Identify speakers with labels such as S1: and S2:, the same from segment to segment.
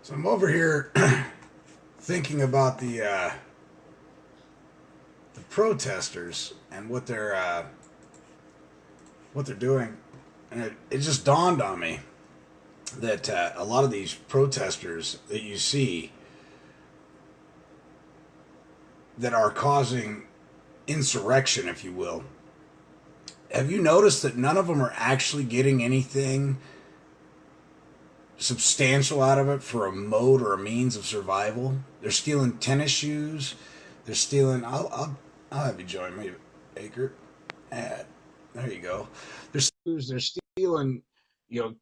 S1: So I'm over here thinking about the protesters and what they're doing, and it just dawned on me that a lot of these protesters that you see that are causing insurrection, if you will, have you noticed that none of them are actually getting anything substantial out of it for a mode or a means of survival? They're stealing tennis shoes. They're stealing. I'll have you join me, Aker. Ad. There you go. They're stealing,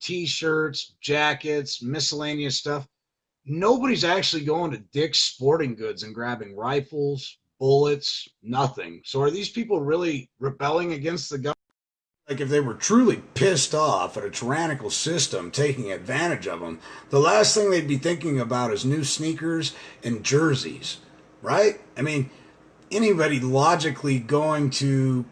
S1: T-shirts, jackets, miscellaneous stuff. Nobody's actually going to Dick's Sporting Goods and grabbing rifles, bullets, nothing. So are these people really rebelling against the government? Like if they were truly pissed off at a tyrannical system taking advantage of them, the last thing they'd be thinking about is new sneakers and jerseys, right? I mean, anybody logically going to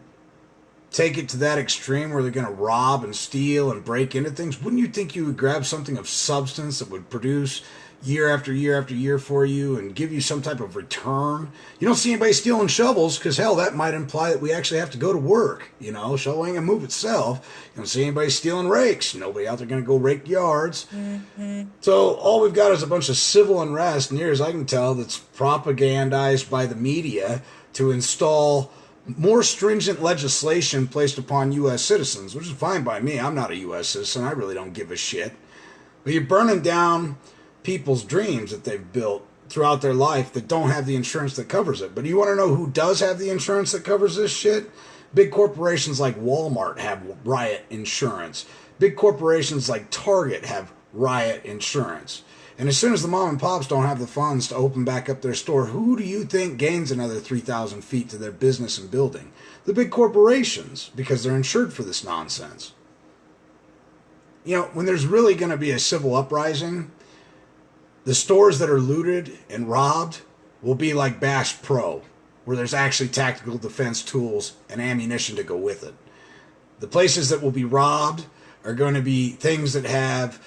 S1: take it to that extreme where they're going to rob and steal and break into things, wouldn't you think you would grab something of substance that would produce year after year after year for you and give you some type of return? You don't see anybody stealing shovels because, hell, that might imply that we actually have to go to work. Shovel ain't gonna move itself. You don't see anybody stealing rakes. Nobody out there going to go rake yards. So all we've got is a bunch of civil unrest, near as I can tell, that's propagandized by the media to install more stringent legislation placed upon U.S. citizens, which is fine by me. I'm not a U.S. citizen. I really don't give a shit. But you're burning down people's dreams that they've built throughout their life that don't have the insurance that covers it. But do you want to know who does have the insurance that covers this shit? Big corporations like Walmart have riot insurance. Big corporations like Target have riot insurance. And as soon as the mom and pops don't have the funds to open back up their store, who do you think gains another 3,000 feet to their business and building? The big corporations, because they're insured for this nonsense. When there's really going to be a civil uprising, the stores that are looted and robbed will be like Bash Pro, where there's actually tactical defense tools and ammunition to go with it. The places that will be robbed are going to be things that have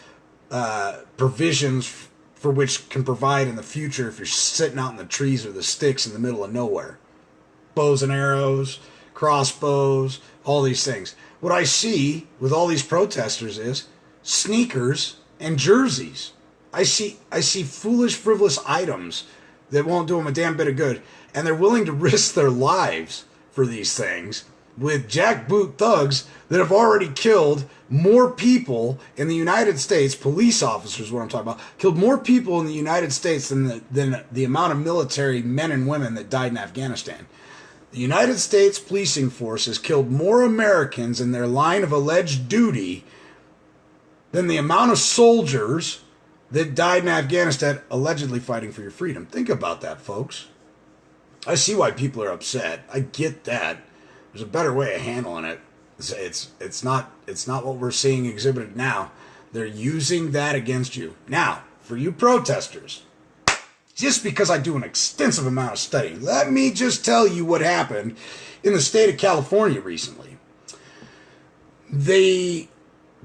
S1: provisions for which can provide in the future if you're sitting out in the trees or the sticks in the middle of nowhere. Bows and arrows, crossbows, all these things. What I see with all these protesters is sneakers and jerseys. I see foolish, frivolous items that won't do them a damn bit of good, and they're willing to risk their lives for these things with jackboot thugs that have already killed more people in the United States, police officers, what I'm talking about, killed more people in the United States than the amount of military men and women that died in Afghanistan. The United States policing force has killed more Americans in their line of alleged duty than the amount of soldiers that died in Afghanistan allegedly fighting for your freedom. Think about that, folks. I see why people are upset. I get that. There's a better way of handling it. It's not what we're seeing exhibited now. They're using that against you. Now, for you protesters, just because I do an extensive amount of studying, let me just tell you what happened in the state of California recently. The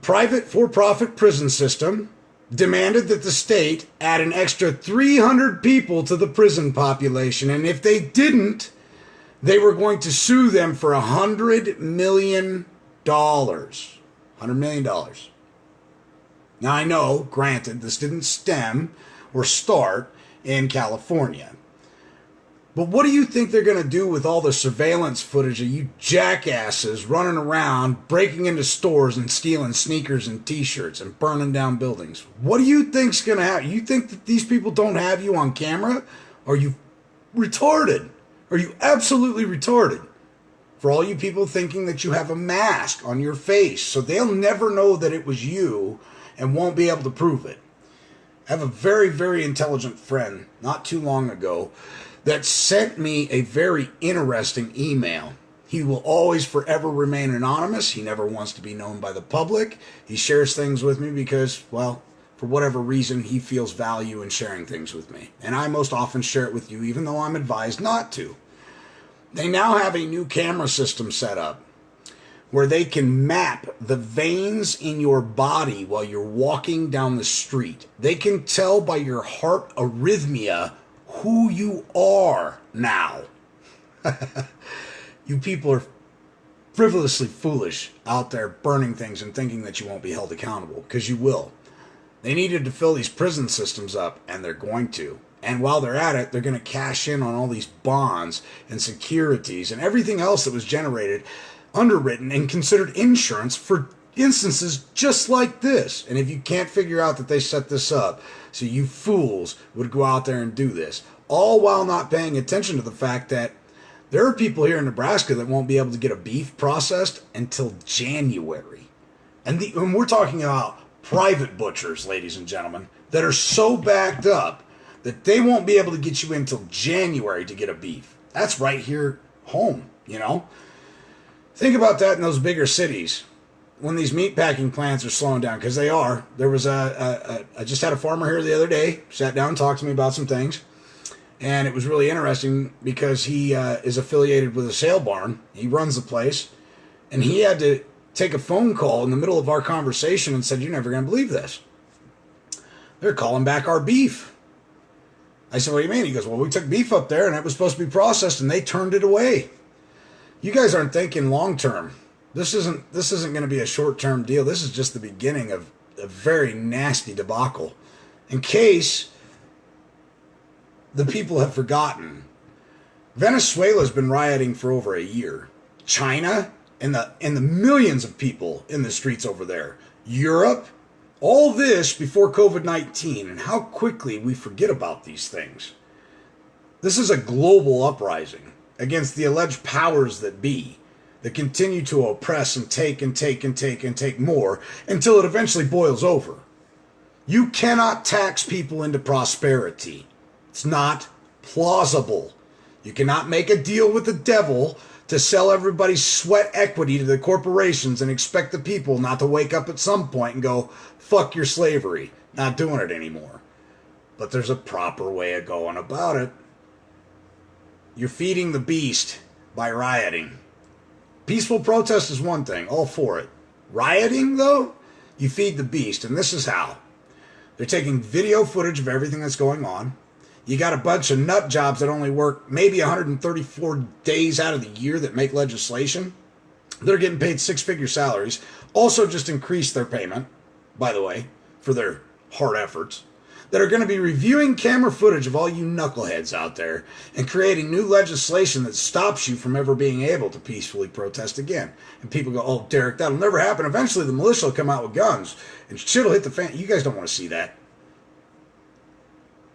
S1: private for-profit prison system demanded that the state add an extra 300 people to the prison population, and if they didn't, they were going to sue them for $100 million. $100 million. Now, I know, granted, this didn't stem or start in California. But what do you think they're going to do with all the surveillance footage of you jackasses running around, breaking into stores and stealing sneakers and T-shirts and burning down buildings? What do you think's going to happen? You think that these people don't have you on camera? Are you retarded? Are you absolutely retarded? For all you people thinking that you have a mask on your face, so they'll never know that it was you and won't be able to prove it. I have a very, very intelligent friend not too long ago that sent me a very interesting email. He will always forever remain anonymous. He never wants to be known by the public. He shares things with me because, well, for whatever reason, he feels value in sharing things with me. And I most often share it with you, even though I'm advised not to. They now have a new camera system set up where they can map the veins in your body while you're walking down the street. They can tell by your heart arrhythmia who you are now. You people are frivolously foolish out there burning things and thinking that you won't be held accountable, because you will. They needed to fill these prison systems up, and they're going to. And while they're at it, they're going to cash in on all these bonds and securities and everything else that was generated, underwritten, and considered insurance for instances just like this. And if you can't figure out that they set this up, so you fools would go out there and do this, all while not paying attention to the fact that there are people here in Nebraska that won't be able to get a beef processed until January. And we're talking about private butchers, ladies and gentlemen, that are so backed up that they won't be able to get you in until January to get a beef. That's right here home, you know? Think about that in those bigger cities when these meat packing plants are slowing down, because they are. There was I just had a farmer here the other day, sat down and talked to me about some things. And it was really interesting because he is affiliated with a sale barn. He runs the place. And he had to take a phone call in the middle of our conversation and said, "You're never going to believe this. They're calling back our beef." I said, "What do you mean?" He goes, "Well, we took beef up there and it was supposed to be processed and they turned it away." You guys aren't thinking long term. This isn't going to be a short term deal. This is just the beginning of a very nasty debacle. In case the people have forgotten, Venezuela's been rioting for over a year. China and the millions of people in the streets over there. Europe, all this before COVID-19, and how quickly we forget about these things. This is a global uprising against the alleged powers that be, that continue to oppress and take and take and take and take more until it eventually boils over. You cannot tax people into prosperity. It's not plausible. You cannot make a deal with the devil to sell everybody's sweat equity to the corporations and expect the people not to wake up at some point and go, "Fuck your slavery, not doing it anymore." But there's a proper way of going about it. You're feeding the beast by rioting. Peaceful protest is one thing, all for it. Rioting, though, you feed the beast, and this is how. They're taking video footage of everything that's going on. You got a bunch of nut jobs that only work maybe 134 days out of the year that make legislation. They're getting paid six-figure salaries. Also just increased their payment, by the way, for their hard efforts. That are going to be reviewing camera footage of all you knuckleheads out there and creating new legislation that stops you from ever being able to peacefully protest again. And people go, "Oh, Derek, that'll never happen. Eventually the militia will come out with guns and shit'll hit the fan." You guys don't want to see that.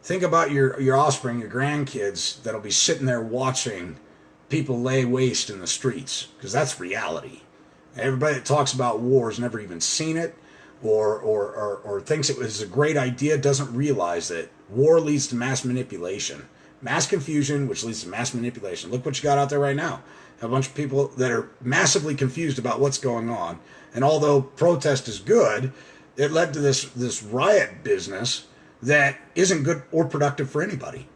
S1: Think about your offspring, your grandkids that'll be sitting there watching people lay waste in the streets, because that's reality. Everybody that talks about war has never even seen it, or thinks it was a great idea, doesn't realize that war leads to mass manipulation. Mass confusion, which leads to mass manipulation. Look what you got out there right now. A bunch of people that are massively confused about what's going on. And although protest is good, it led to this riot business that isn't good or productive for anybody.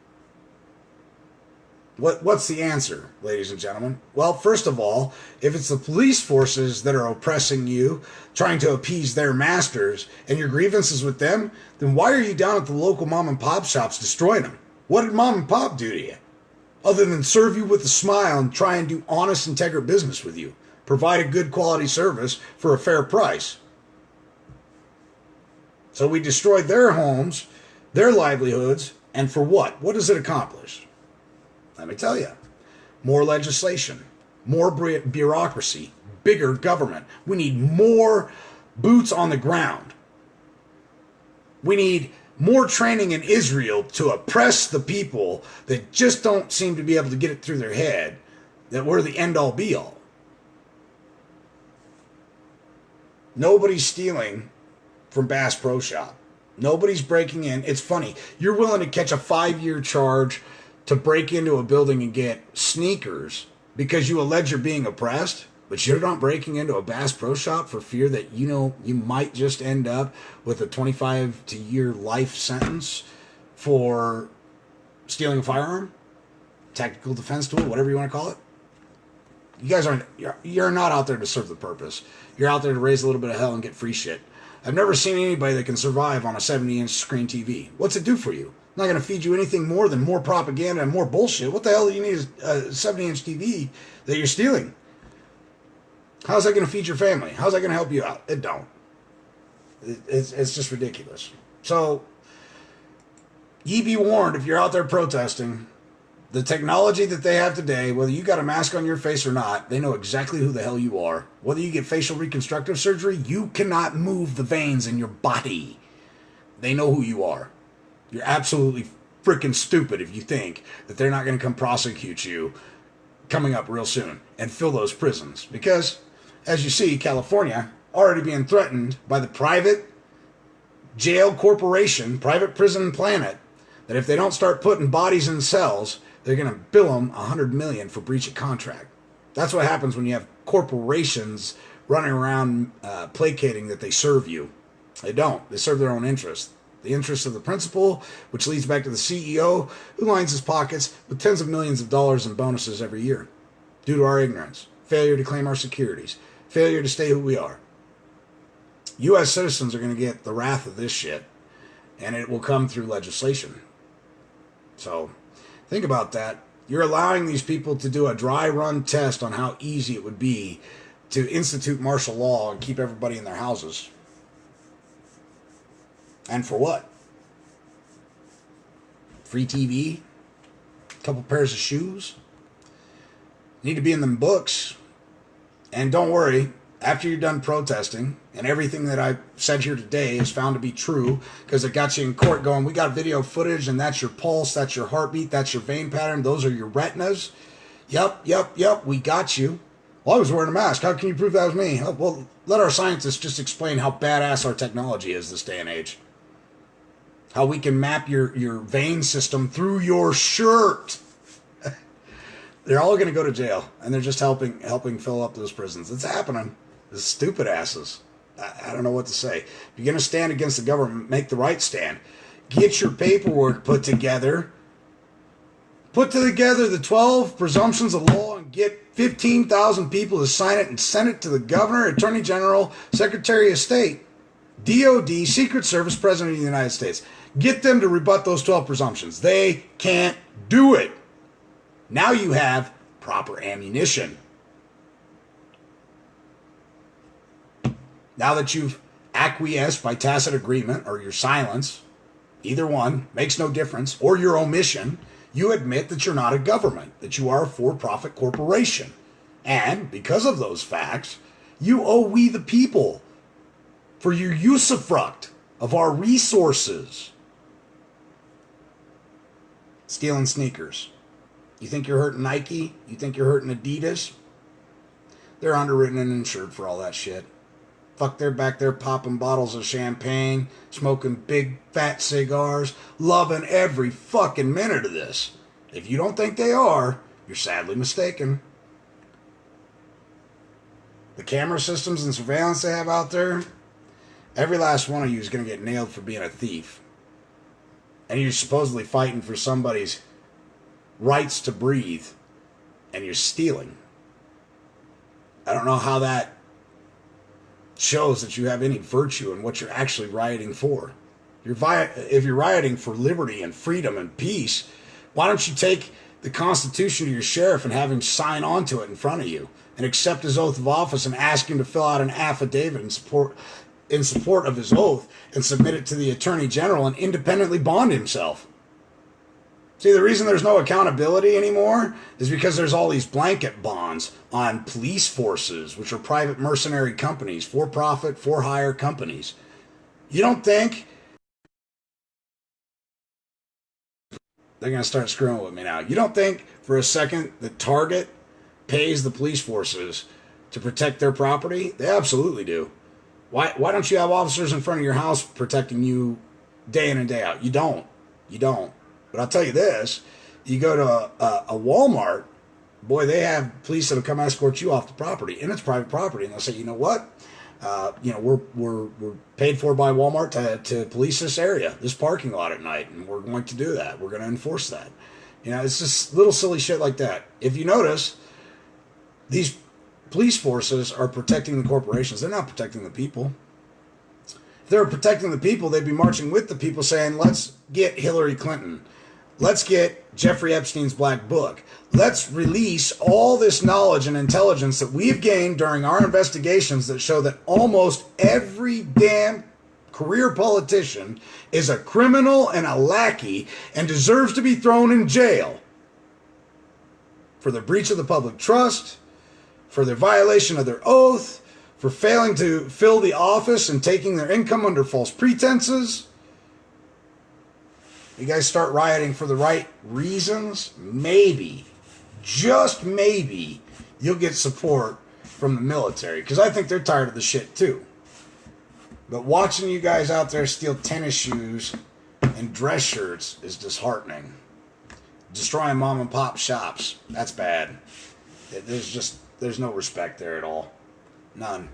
S1: What's the answer, ladies and gentlemen? Well, first of all, if it's the police forces that are oppressing you, trying to appease their masters, and your grievances with them, then why are you down at the local mom and pop shops destroying them? What did mom and pop do to you? Other than serve you with a smile and try and do honest, integrate business with you. Provide a good quality service for a fair price. So we destroyed their homes, their livelihoods, and for what? What does it accomplish? Let me tell you. More legislation, more bureaucracy, bigger government. We need more boots on the ground. We need more training in Israel to oppress the people that just don't seem to be able to get it through their head that we're the end-all be-all. Nobody's stealing from Bass Pro Shop. Nobody's breaking in. It's funny. You're willing to catch a 5-year charge to break into a building and get sneakers because you allege you're being oppressed, but you're not breaking into a Bass Pro Shop for fear that you might just end up with a 25-year life sentence for stealing a firearm, tactical defense tool, whatever you want to call it. You guys aren't. You're not out there to serve the purpose. You're out there to raise a little bit of hell and get free shit. I've never seen anybody that can survive on a 70-inch screen TV. What's it do for you? Not going to feed you anything more than more propaganda and more bullshit. What the hell do you need a 70-inch TV that you're stealing? How's that going to feed your family? How's that going to help you out? It don't. It's just ridiculous. So, ye be warned if you're out there protesting. The technology that they have today, whether you got a mask on your face or not, they know exactly who the hell you are. Whether you get facial reconstructive surgery, you cannot move the veins in your body. They know who you are. You're absolutely freaking stupid if you think that they're not going to come prosecute you coming up real soon and fill those prisons. Because, as you see, California already being threatened by the private jail corporation, private prison planet, that if they don't start putting bodies in cells, they're going to bill them $100 million for breach of contract. That's what happens when you have corporations running around placating that they serve you. They don't. They serve their own interests. The interests of the principal, which leads back to the CEO, who lines his pockets with tens of millions of dollars in bonuses every year due to our ignorance, failure to claim our securities, failure to stay who we are. U.S. citizens are going to get the wrath of this shit, and it will come through legislation. So, think about that. You're allowing these people to do a dry run test on how easy it would be to institute martial law and keep everybody in their houses. And for what? Free TV? A couple pairs of shoes? Need to be in them books. And don't worry, after you're done protesting, and everything that I've said here today is found to be true, because it got you in court going, we got video footage, and that's your pulse, that's your heartbeat, that's your vein pattern, those are your retinas. Yep, we got you. Well, I was wearing a mask. How can you prove that was me? Oh, well, let our scientists just explain how badass our technology is this day and age. How we can map your vein system through your shirt. They're all going to go to jail, and they're just helping fill up those prisons. It's happening. The stupid asses. I don't know what to say. If you're going to stand against the government, make the right stand. Get your paperwork put together. Put together the 12 presumptions of law and get 15,000 people to sign it and send it to the governor, attorney general, secretary of state, DOD, Secret Service, president of the United States. Get them to rebut those 12 presumptions. They can't do it. Now you have proper ammunition. Now that you've acquiesced by tacit agreement or your silence, either one, makes no difference, or your omission, you admit that you're not a government, that you are a for-profit corporation. And because of those facts, you owe we the people for your usufruct of our resources. Stealing sneakers. You think you're hurting Nike? You think you're hurting Adidas? They're underwritten and insured for all that shit. Fuck, they're back there popping bottles of champagne, smoking big fat cigars, loving every fucking minute of this. If you don't think they are, you're sadly mistaken. The camera systems and surveillance they have out there, every last one of you is going to get nailed for being a thief. And you're supposedly fighting for somebody's rights to breathe, and you're stealing. I don't know how that shows that you have any virtue in what you're actually rioting for. If you're rioting for liberty and freedom and peace, why don't you take the Constitution to your sheriff and have him sign on to it in front of you and accept his oath of office and ask him to fill out an affidavit in support of his oath and submit it to the Attorney General and independently bond himself? See, the reason there's no accountability anymore is because there's all these blanket bonds on police forces, which are private mercenary companies, for-profit, for-hire companies. You don't think they're going to start screwing with me now? You don't think for a second that Target pays the police forces to protect their property? They absolutely do. Why don't you have officers in front of your house protecting you day in and day out? You don't. But I'll tell you this, you go to a Walmart, boy, they have police that'll come escort you off the property, and it's private property, and they'll say, you know what, we're paid for by Walmart to police this area, this parking lot at night, and we're going to do that. We're going to enforce that. It's just little silly shit like that. If you notice, these police forces are protecting the corporations. They're not protecting the people. If they were protecting the people, they'd be marching with the people saying, let's get Hillary Clinton. Let's get Jeffrey Epstein's Black Book. Let's release all this knowledge and intelligence that we've gained during our investigations that show that almost every damn career politician is a criminal and a lackey and deserves to be thrown in jail for the breach of the public trust, for their violation of their oath, for failing to fill the office and taking their income under false pretenses. You guys start rioting for the right reasons, maybe, just maybe, you'll get support from the military. Because I think they're tired of the shit too. But watching you guys out there steal tennis shoes and dress shirts is disheartening. Destroying mom and pop shops, that's bad. There's no respect there at all. None.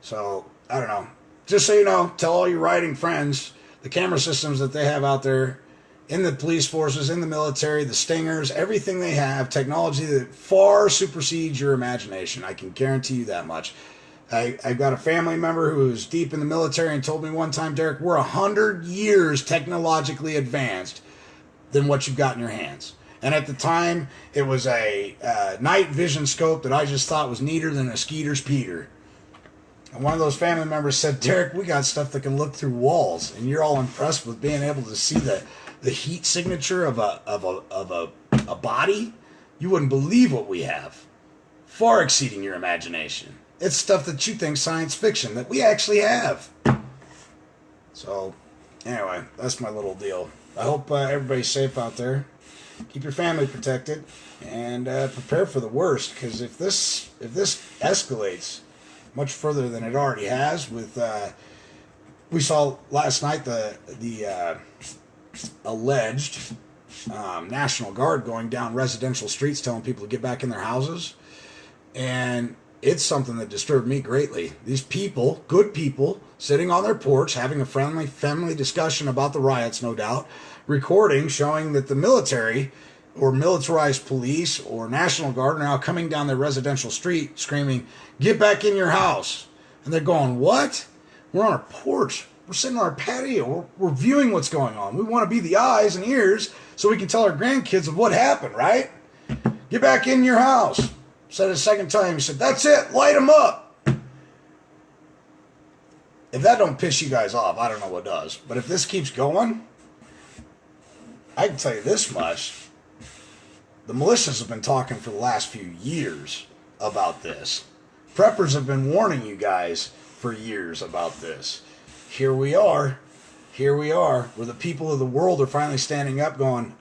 S1: So, I don't know. Just so you know, tell all your rioting friends, the camera systems that they have out there in the police forces, in the military, the stingers, everything they have, technology that far supersedes your imagination. I can guarantee you that much. I've got a family member who is deep in the military and told me one time, Derek, we're 100 years technologically advanced than what you've got in your hands. And at the time, it was a night vision scope that I just thought was neater than a Skeeter's Peter. And one of those family members said, Derek, we got stuff that can look through walls, and you're all impressed with being able to see the heat signature of a body? You wouldn't believe what we have. Far exceeding your imagination. It's stuff that you think science fiction that we actually have. So, anyway, that's my little deal. I hope everybody's safe out there. Keep your family protected and prepare for the worst. Because if this escalates much further than it already has, with we saw last night the alleged National Guard going down residential streets telling people to get back in their houses, and it's something that disturbed me greatly. These people, good people, sitting on their porch having a friendly family discussion about the riots, no doubt, recording showing that the military or militarized police or National Guard are now coming down their residential street screaming, get back in your house. And they're going, what? We're on our porch. We're sitting on our patio. We're viewing what's going on. We want to be the eyes and ears so we can tell our grandkids of what happened, right? Get back in your house. Said it a second time. He said, that's it. Light them up. If that don't piss you guys off, I don't know what does. But if this keeps going, I can tell you this much. The militias have been talking for the last few years about this. Preppers have been warning you guys for years about this. Here we are. Here we are, where the people of the world are finally standing up going,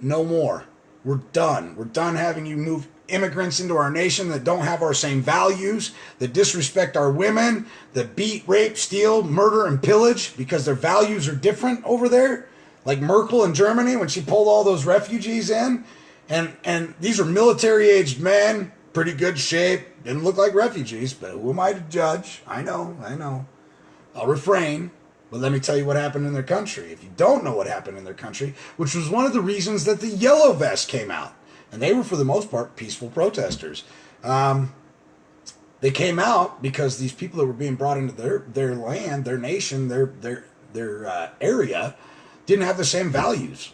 S1: no more. We're done. We're done having you move immigrants into our nation that don't have our same values, that disrespect our women, that beat, rape, steal, murder, and pillage because their values are different over there. Like Merkel in Germany when she pulled all those refugees in. And these are military-aged men, pretty good shape, didn't look like refugees, but who am I to judge? I know. I'll refrain, but let me tell you what happened in their country. If you don't know what happened in their country, which was one of the reasons that the Yellow Vests came out, and they were for the most part peaceful protesters. They came out because these people that were being brought into their land, their nation, their area, didn't have the same values.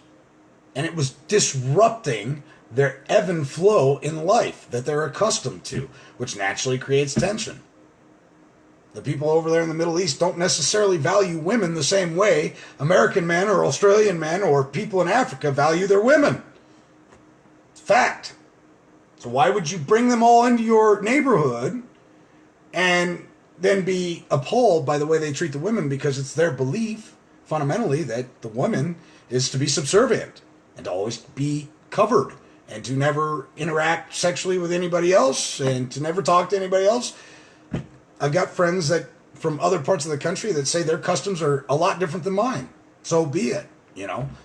S1: And it was disrupting their ebb and flow in life that they're accustomed to, which naturally creates tension. The people over there in the Middle East don't necessarily value women the same way American men or Australian men or people in Africa value their women. It's fact. So why would you bring them all into your neighborhood and then be appalled by the way they treat the women because it's their belief, fundamentally, that the woman is to be subservient and to always be covered and to never interact sexually with anybody else and to never talk to anybody else. I've got friends that from other parts of the country that say their customs are a lot different than mine. So be it,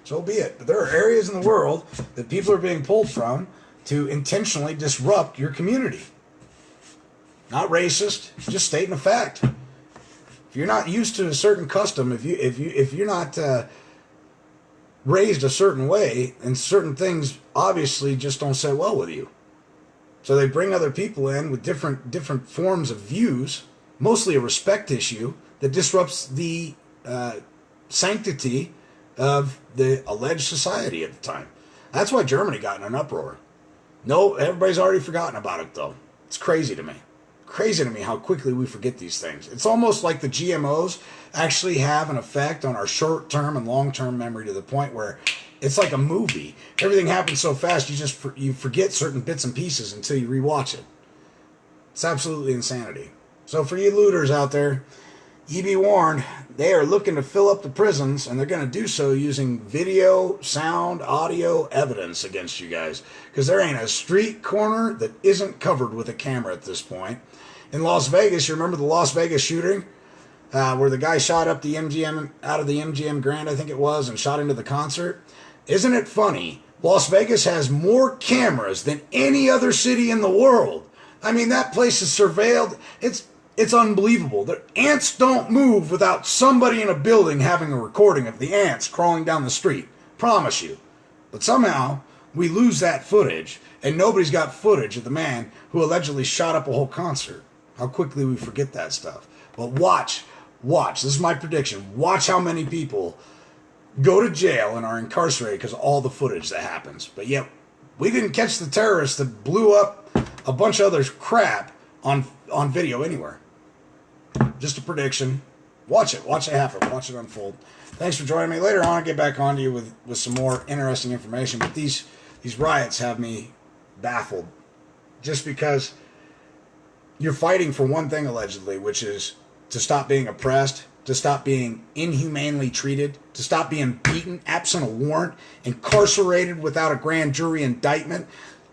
S1: so be it. But there are areas in the world that people are being pulled from to intentionally disrupt your community. Not racist, just stating a fact. If you're not used to a certain custom, if you're not raised a certain way, and certain things obviously just don't sit well with you. So they bring other people in with different forms of views, mostly a respect issue that disrupts the sanctity of the alleged society at the time. That's why Germany got in an uproar. No, everybody's already forgotten about it, though. It's crazy to me. Crazy to me how quickly we forget these things. It's almost like the GMOs actually have an effect on our short-term and long-term memory to the point where it's like a movie. Everything happens so fast, you forget certain bits and pieces until you rewatch it. It's absolutely insanity. So for you looters out there, ye be warned, they are looking to fill up the prisons, and they're going to do so using video, sound, audio evidence against you guys. Because there ain't a street corner that isn't covered with a camera at this point. In Las Vegas, you remember the Las Vegas shooting? Where the guy shot up the MGM, out of the MGM Grand, I think it was, and shot into the concert? Isn't it funny? Las Vegas has more cameras than any other city in the world. I mean, that place is surveilled. It's unbelievable. The ants don't move without somebody in a building having a recording of the ants crawling down the street. Promise you. But somehow, we lose that footage, and nobody's got footage of the man who allegedly shot up a whole concert. How quickly we forget that stuff. But watch. This is my prediction. Watch how many people go to jail and are incarcerated because of all the footage that happens. But yet, we didn't catch the terrorists that blew up a bunch of other crap on video anywhere. Just a prediction. Watch it happen. Watch it unfold. Thanks for joining me. Later on, I'll get back on to you with some more interesting information. But these riots have me baffled. Just because you're fighting for one thing, allegedly, which is to stop being oppressed, to stop being inhumanely treated, to stop being beaten absent a warrant, incarcerated without a grand jury indictment,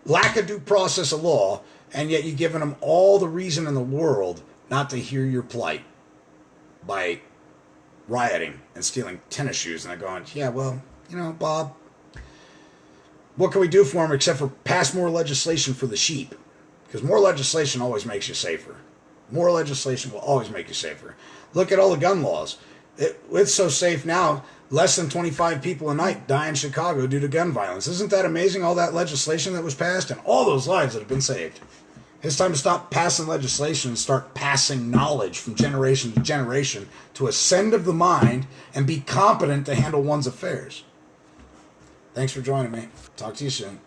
S1: lack of due process of law, and yet you've given them all the reason in the world not to hear your plight by rioting and stealing tennis shoes. And they're going, yeah, well, Bob, what can we do for them except for pass more legislation for the sheep? Because more legislation always makes you safer. More legislation will always make you safer. Look at all the gun laws. It's so safe now, less than 25 people a night die in Chicago due to gun violence. Isn't that amazing, all that legislation that was passed and all those lives that have been saved? It's time to stop passing legislation and start passing knowledge from generation to generation to ascend of the mind and be competent to handle one's affairs. Thanks for joining me. Talk to you soon.